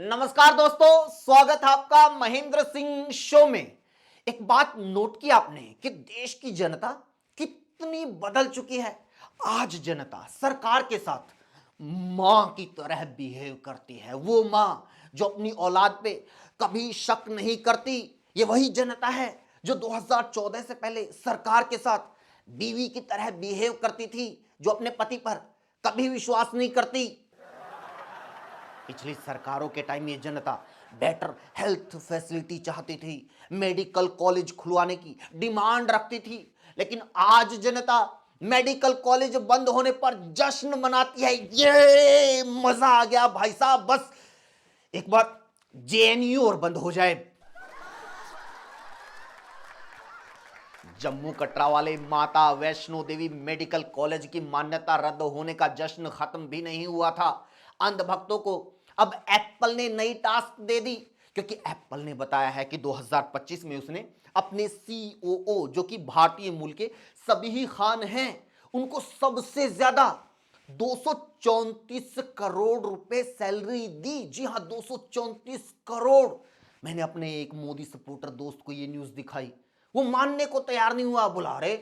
नमस्कार दोस्तों, स्वागत है आपका महेंद्र सिंह शो में। एक बात नोट की आपने कि देश की जनता कितनी बदल चुकी है। आज जनता सरकार के साथ मां की तरह बिहेव करती है। वो मां जो अपनी औलाद पे कभी शक नहीं करती, ये वही जनता है जो 2014 से पहले सरकार के साथ बीवी की तरह बिहेव करती थी, जो अपने पति पर कभी विश्वास नहीं करती। पिछली सरकारों के टाइम ये जनता बेटर हेल्थ फैसिलिटी चाहती थी, मेडिकल कॉलेज खुलवाने की डिमांड रखती थी। लेकिन आज जनता मेडिकल कॉलेज बंद होने पर जश्न मनाती है। ये मजा आ गया भाई साहब, बस एक बार जेएनयू और बंद हो जाए। जम्मू कटरा वाले माता वैष्णो देवी मेडिकल कॉलेज की मान्यता रद्द होने का जश्न खत्म भी नहीं हुआ था। अंधभक्तों को अब एप्पल ने नई टास्क दे दी, क्योंकि एप्पल ने बताया है कि 2025 में उसने अपने सीओओ जो कि भारतीय मूल के सबीह खान हैं, उनको सबसे ज्यादा 234 करोड़ रुपए सैलरी दी। जी हां, 234 करोड़। मैंने अपने एक मोदी सपोर्टर दोस्त को यह न्यूज दिखाई, वो मानने को तैयार नहीं हुआ। बोला, अरे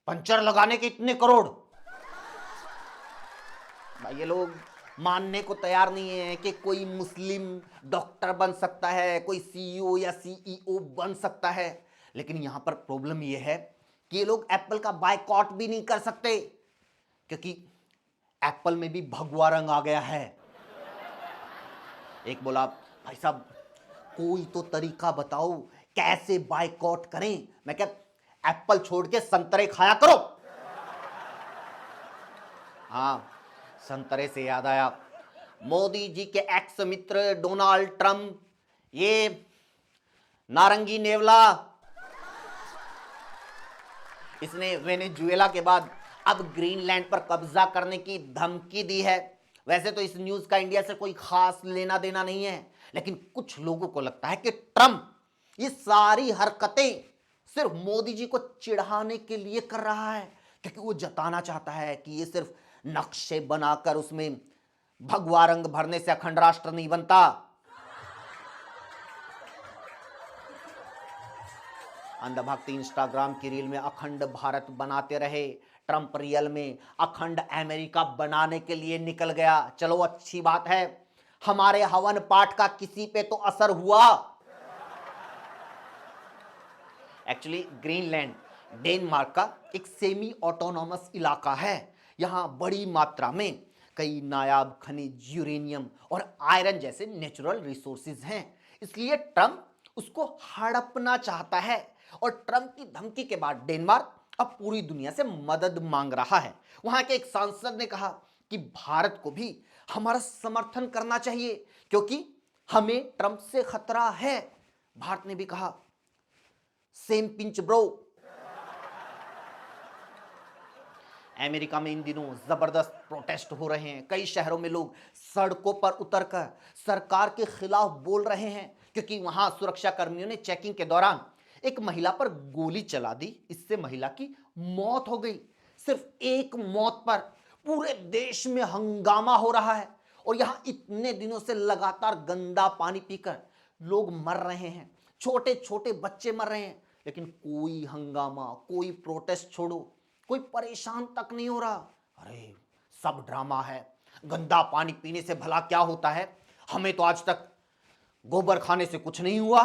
पंचर लगाने के इतने करोड़। भाई ये लोग मानने को तैयार नहीं है कि कोई मुस्लिम डॉक्टर बन सकता है, कोई सीईओ या सीईओ बन सकता है। लेकिन यहां पर प्रॉब्लम यह है कि ये लोग एप्पल का बायकॉट भी नहीं कर सकते, क्योंकि एप्पल में भी भगवा रंग आ गया है। एक बोला, भाई साहब कोई तो तरीका बताओ कैसे बायकॉट करें। मैं क्या, एप्पल छोड़ के संतरे खाया करो। हाँ, संतरे से याद आया, मोदी जी के एक्स मित्र डोनाल्ड ट्रंप, ये नारंगी नेवला, इसने वेनेजुएला के बाद अब ग्रीनलैंड पर कब्जा करने की धमकी दी है। वैसे तो इस न्यूज का इंडिया से कोई खास लेना देना नहीं है, लेकिन कुछ लोगों को लगता है कि ट्रंप ये सारी हरकतें सिर्फ मोदी जी को चिढ़ाने के लिए कर रहा है, क्योंकि वो जताना चाहता है कि ये सिर्फ नक्शे बनाकर उसमें भगवा रंग भरने से अखंड राष्ट्र नहीं बनता। अंधभक्त इंस्टाग्राम की रील में अखंड भारत बनाते रहे, ट्रंप रियल में अखंड अमेरिका बनाने के लिए निकल गया। चलो अच्छी बात है, हमारे हवन पाठ का किसी पे तो असर हुआ। एक्चुअली ग्रीनलैंड डेनमार्क का एक सेमी ऑटोनॉमस इलाका है। यहां बड़ी मात्रा में कई नायाब खनिज, यूरेनियम और आयरन जैसे नेचुरल रिसोर्सेज हैं। इसलिए ट्रंप उसको हड़पना चाहता है, और ट्रंप की धमकी के बाद डेनमार्क अब पूरी दुनिया से मदद मांग रहा है। वहां के एक सांसद ने कहा कि भारत को भी हमारा समर्थन करना चाहिए, क्योंकि हमें ट्रंप से खतरा है। भारत ने भी कहा, सेम पिंच ब्रो। अमेरिका में इन दिनों जबरदस्त प्रोटेस्ट हो रहे हैं। कई शहरों में लोग सड़कों पर उतरकर सरकार के खिलाफ बोल रहे हैं, क्योंकि वहां सुरक्षा कर्मियों ने चेकिंग के दौरान एक महिला पर गोली चला दी। इससे महिला की मौत हो गई। सिर्फ एक मौत पर पूरे देश में हंगामा हो रहा है, और यहां इतने दिनों से लगातार गंदा पानी पीकर लोग मर रहे हैं, छोटे छोटे बच्चे मर रहे हैं। लेकिन कोई हंगामा, कोई प्रोटेस्ट छोड़ो, कोई परेशान तक नहीं हो रहा। अरे सब ड्रामा है। गंदा पानी पीने से भला क्या होता है? हमें तो आज तक गोबर खाने से कुछ नहीं हुआ।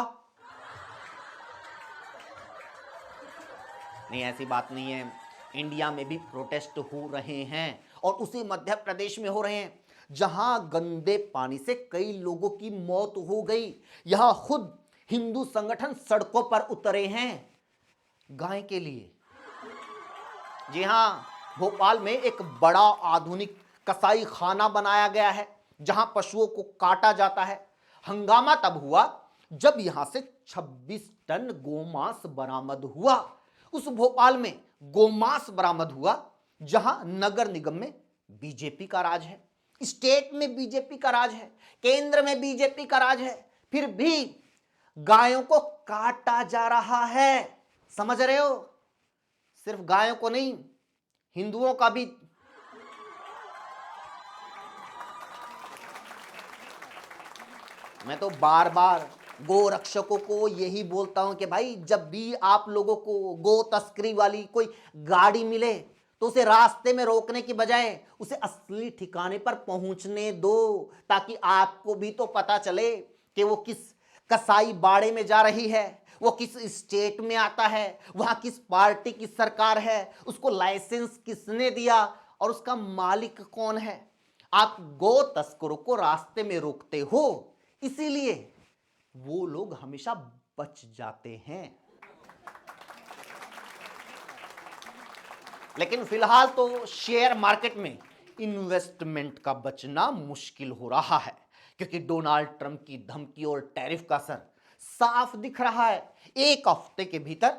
नहीं, ऐसी बात नहीं है। इंडिया में भी प्रोटेस्ट हो रहे हैं, और उसी मध्य प्रदेश में हो रहे हैं, जहां गंदे पानी से कई लोगों की मौत हो गई। यहां खुद हिंदू संगठन सड़कों पर उतरे हैं गाय के लिए। जी हां, भोपाल में एक बड़ा आधुनिक कसाई खाना बनाया गया है, जहां पशुओं को काटा जाता है। हंगामा तब हुआ जब यहां से 26 टन गोमांस बरामद हुआ। उस भोपाल में गोमांस बरामद हुआ जहां नगर निगम में बीजेपी का राज है, स्टेट में बीजेपी का राज है, केंद्र में बीजेपी का राज है, फिर भी गायों को काटा जा रहा है। समझ रहे हो? सिर्फ गायों को नहीं, हिंदुओं का भी। मैं तो बार बार गो रक्षकों को यही बोलता हूं कि भाई जब भी आप लोगों को गो तस्करी वाली कोई गाड़ी मिले तो उसे रास्ते में रोकने की बजाय उसे असली ठिकाने पर पहुंचने दो, ताकि आपको भी तो पता चले कि वो किस कसाई बाड़े में जा रही है, वो किस स्टेट में आता है, वहां किस पार्टी की सरकार है, उसको लाइसेंस किसने दिया और उसका मालिक कौन है। आप गो तस्करों को रास्ते में रोकते हो, इसीलिए वो लोग हमेशा बच जाते हैं। लेकिन फिलहाल तो शेयर मार्केट में इन्वेस्टमेंट का बचना मुश्किल हो रहा है, क्योंकि डोनाल्ड ट्रंप की धमकी और टैरिफ का असर साफ दिख रहा है। एक हफ्ते के भीतर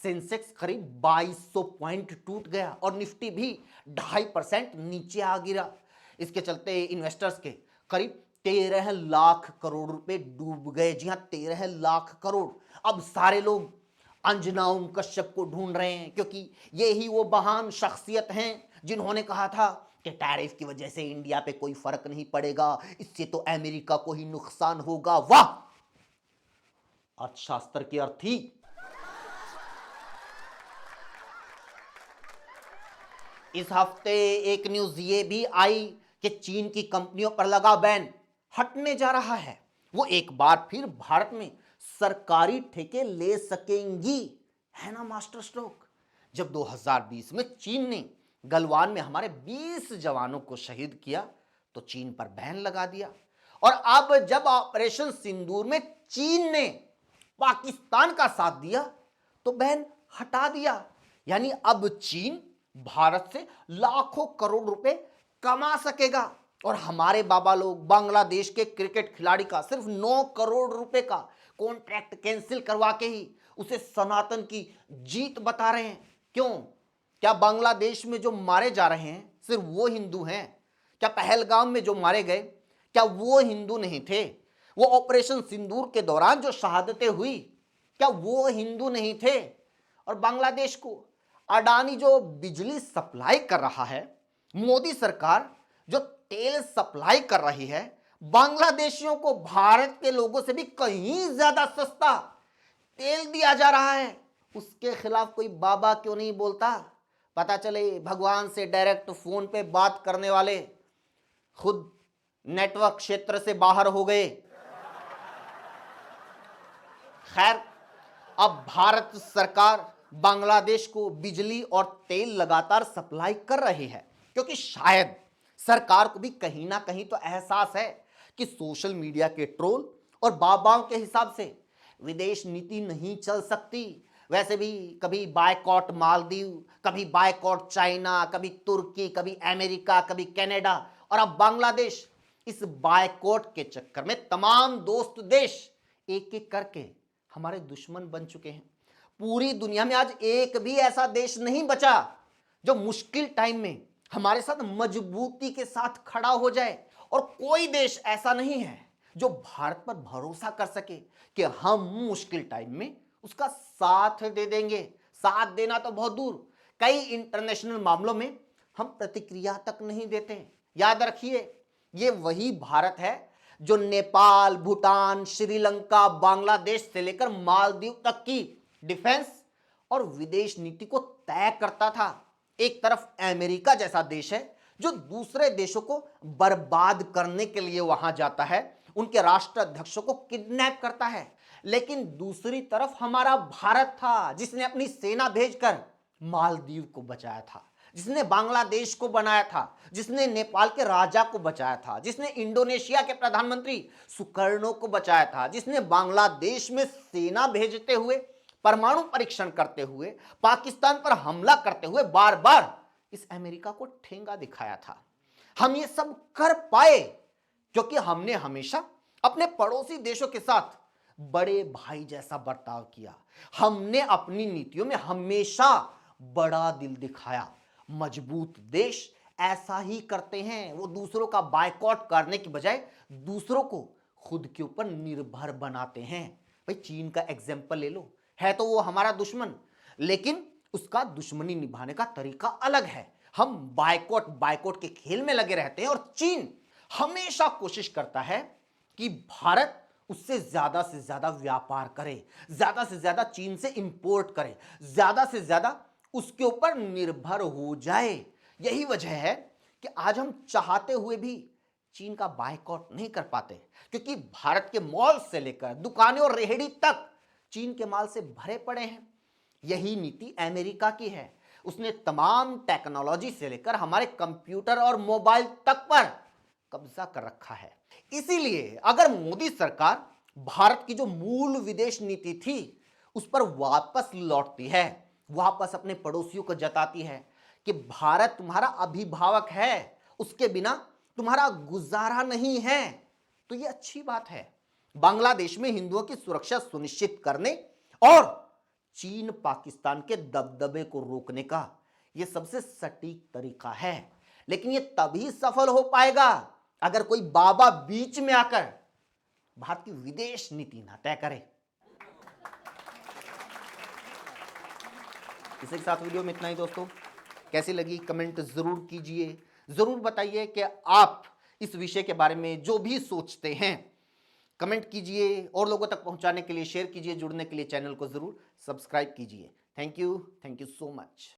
सेंसेक्स करीब 2200 पॉइंट टूट गया और निफ्टी भी 2.5% नीचे आ गिरा। इसके चलते इन्वेस्टर्स के करीब 13 लाख करोड़ रुपए डूब गए। जी हां, 13 लाख करोड़। अब सारे लोग अंजना ओम कश्यप को ढूंढ रहे हैं, क्योंकि ये ही वो महान शख्सियत हैं जिन्होंने कहा था कि टैरिफ की वजह से इंडिया पे कोई फर्क नहीं पड़ेगा, इससे तो अमेरिका को ही नुकसान होगा। वाह, अर्थशास्त्र की अर्थी। इस हफ्ते एक न्यूज ये भी आई कि चीन की कंपनियों पर लगा बैन हटने जा रहा है। वो एक बार फिर भारत में सरकारी ठेके ले सकेंगी। है ना मास्टर स्ट्रोक। जब 2020 में चीन ने गलवान में हमारे 20 जवानों को शहीद किया तो चीन पर बैन लगा दिया, और अब जब ऑपरेशन सिंदूर में चीन ने पाकिस्तान का साथ दिया तो बैन हटा दिया। यानी अब चीन भारत से लाखों करोड़ रुपए कमा सकेगा, और हमारे बाबा लोग बांग्लादेश के क्रिकेट खिलाड़ी का सिर्फ 9 करोड़ रुपए का कॉन्ट्रैक्ट कैंसिल करवा के ही उसे सनातन की जीत बता रहे हैं। क्यों? क्या बांग्लादेश में जो मारे जा रहे हैं सिर्फ वो हिंदू हैं? क्या पहलगाम में जो मारे गए क्या वो हिंदू नहीं थे? वो ऑपरेशन सिंदूर के दौरान जो शहादतें हुई क्या वो हिंदू नहीं थे? और बांग्लादेश को अडानी जो बिजली सप्लाई कर रहा है, मोदी सरकार जो तेल सप्लाई कर रही है, बांग्लादेशियों को भारत के लोगों से भी कहीं ज्यादा सस्ता तेल दिया जा रहा है। उसके खिलाफ कोई बाबा क्यों नहीं बोलता? पता चले भगवान से डायरेक्ट फोन पे बात करने वाले खुद नेटवर्क क्षेत्र से बाहर हो गए। खैर, अब भारत सरकार बांग्लादेश को बिजली और तेल लगातार सप्लाई कर रही है, क्योंकि शायद सरकार को भी कहीं ना कहीं तो एहसास है कि सोशल मीडिया के ट्रोल और बाबाओं के हिसाब से विदेश नीति नहीं चल सकती। वैसे भी कभी बायकॉट मालदीव, कभी बायकॉट चाइना, कभी तुर्की, कभी अमेरिका, कभी कनाडा, और अब बांग्लादेश। इस बायकॉट के चक्कर में तमाम दोस्त देश एक एक करके हमारे दुश्मन बन चुके हैं। पूरी दुनिया में आज एक भी ऐसा देश नहीं बचा जो मुश्किल टाइम में हमारे साथ मजबूती के साथ खड़ा हो जाए, और कोई देश ऐसा नहीं है जो भारत पर भरोसा कर सके कि हम मुश्किल टाइम में उसका साथ दे देंगे। साथ देना तो बहुत दूर, कई इंटरनेशनल मामलों में हम प्रतिक्रिया तक नहीं देते। याद रखिए, ये वही भारत है जो नेपाल, भूटान, श्रीलंका, बांग्लादेश से लेकर मालदीव तक की डिफेंस और विदेश नीति को तय करता था। एक तरफ अमेरिका जैसा देश है जो दूसरे देशों को बर्बाद करने के लिए वहां जाता है, उनके राष्ट्राध्यक्षों को किडनैप करता है, लेकिन दूसरी तरफ हमारा भारत था जिसने अपनी सेना भेजकर मालदीव को बचाया था, जिसने बांग्लादेश को बनाया था, जिसने नेपाल के राजा को बचाया था, जिसने इंडोनेशिया के प्रधानमंत्री सुकर्णो को बचाया था, जिसने बांग्लादेश में सेना भेजते हुए, परमाणु परीक्षण करते हुए, पाकिस्तान पर हमला करते हुए बार बार इस अमेरिका को ठेंगा दिखाया था। हम ये सब कर पाए क्योंकि हमने हमेशा अपने पड़ोसी देशों के साथ बड़े भाई जैसा बर्ताव किया। हमने अपनी नीतियों में हमेशा बड़ा दिल दिखाया। मजबूत देश ऐसा ही करते हैं, वो दूसरों का बायकॉट करने की बजाय दूसरों को खुद के ऊपर निर्भर बनाते हैं। भाई चीन का एग्जाम्पल ले लो, है तो वो हमारा दुश्मन, लेकिन उसका दुश्मनी निभाने का तरीका अलग है। हम बायकॉट के खेल में लगे रहते हैं, और चीन हमेशा कोशिश करता है कि भारत उससे ज्यादा व्यापार करे, ज्यादा से ज्यादा चीन से इंपोर्ट करे, ज्यादा से ज्यादा उसके ऊपर निर्भर हो जाए। यही वजह है कि आज हम चाहते हुए भी चीन का बायकॉट नहीं कर पाते, क्योंकि भारत के मॉल से लेकर दुकानें और रेहड़ी तक चीन के माल से भरे पड़े हैं। यही नीति अमेरिका की है। उसने तमाम टेक्नोलॉजी से लेकर हमारे कंप्यूटर और मोबाइल तक पर कब्जा कर रखा है। इसीलिए अगर मोदी सरकार भारत की जो मूल विदेश नीति थी उस पर वापस लौटती है, वापस अपने पड़ोसियों को जताती है कि भारत तुम्हारा अभिभावक है, उसके बिना तुम्हारा गुजारा नहीं है, तो यह अच्छी बात है। बांग्लादेश में हिंदुओं की सुरक्षा सुनिश्चित करने और चीन पाकिस्तान के दबदबे को रोकने का यह सबसे सटीक तरीका है। लेकिन यह तभी सफल हो पाएगा अगर कोई बाबा बीच में आकर भारत की विदेश नीति ना तय करे। इसी के साथ वीडियो में इतना ही दोस्तों। कैसी लगी कमेंट जरूर कीजिए, जरूर बताइए कि आप इस विषय के बारे में जो भी सोचते हैं कमेंट कीजिए, और लोगों तक पहुंचाने के लिए शेयर कीजिए, जुड़ने के लिए चैनल को जरूर सब्सक्राइब कीजिए। Thank you so much.